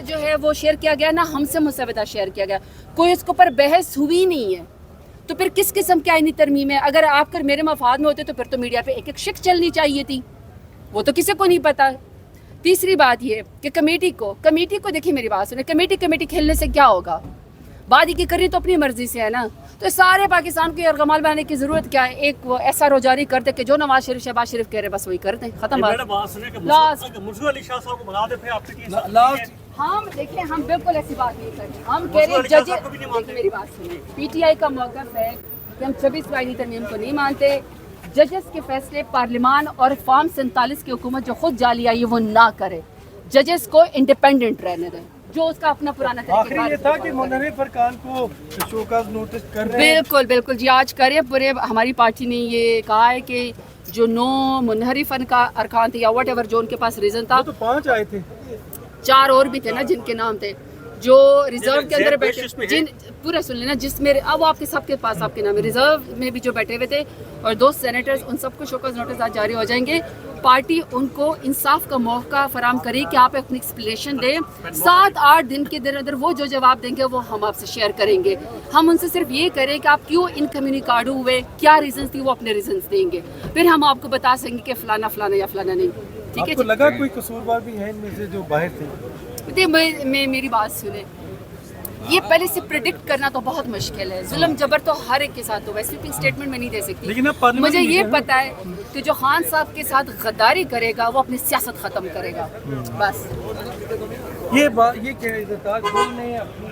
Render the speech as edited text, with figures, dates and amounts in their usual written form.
जो है वो शेयर किया गया ना हमसे मुसवदा शेयर किया गया, कोई उसके ऊपर बहस हुई नहीं है, तो फिर किस किस्म की आईनी तरमीम है? अगर आप कर मेरे मफाद में होते तो फिर तो मीडिया पे एक एक शिक चलनी चाहिए थी, वो तो किसी को नहीं पता। तीसरी बात ये कि कमेटी को देखिए मेरी बात सुने, कमेटी खेलने से क्या होगा? वादी की करी तो अपनी मर्जी से है ना, तो सारे पाकिस्तान को यरगमाल बनाने की जरूरत क्या है? एक वो ऐसा रोजारी कर दे कि जो नवाज शरीफ शहबाज शरीफ कह रहे बस वही कर दें, खत्म बात। हम देखिए हम बिल्कुल ऐसी बात नहीं करते, हम कह रहे हैं जजेस, देखिए मेरी बात सुनिए, पीटीआई का मौक़िफ़ है कि हम 26 आईनी तरमीम को नहीं मानते, जजेस के फैसले पार्लियामान और फॉर्म 47 की हुकूमत जो खुद जाली आई है वो ना करे, जजेस को इंडिपेंडेंट रहने दें, जो उसका अपना पुराना आखिरी ये था कि मुनहरिफ अरकान को शोकाज नोटिस कर रहे हैं। बिल्कुल जी, आज करें पूरे, हमारी पार्टी ने ये कहा है कि जो 9 मुनहरिफ अरकान थे या वट एवर जो उनके पास रीज़न था, तो 5 आए थे, 4 और भी थे ना जिनके नाम थे, जो रिजर्व के अंदर बैठे, जिन पूरा सुन लेना, जिसमें अब आपके सबके पास आपके नाम है, रिजर्व में भी जो बैठे हुए थे और 2 सेनेटर्स, उन सबको शोकस नोटिस आज जारी हो जाएंगे। पार्टी उनको इंसाफ का मौका फराम करे कि आप अपनी एक्सप्लेनेशन दें, 7-8 दिन के अंदर वो जो जवाब देंगे वो हम आपसे शेयर करेंगे। हम उनसे सिर्फ ये करें कि आप क्यों इनकम्युनिकाडो हुए, क्या रीजंस थी, वो अपने रीजंस देंगे, फिर हम आपको बता सकेंगे कि फलाना या फलाना नहीं। ठीक है, आपको लगा कोई कसूरवार भी है इनमें से जो बाहर थे? मेरी बात सुने, ये पहले से प्रेडिक्ट करना तो बहुत मुश्किल है, जुल्म जबर तो हर एक के साथ होगा, स्वीपिंग स्टेटमेंट में नहीं दे सकती, लेकिन अब मुझे ये पता है कि जो खान साहब के साथ गद्दारी करेगा वो अपनी सियासत खत्म करेगा, बस। ये क्या है, इज़्ज़त ने अपनी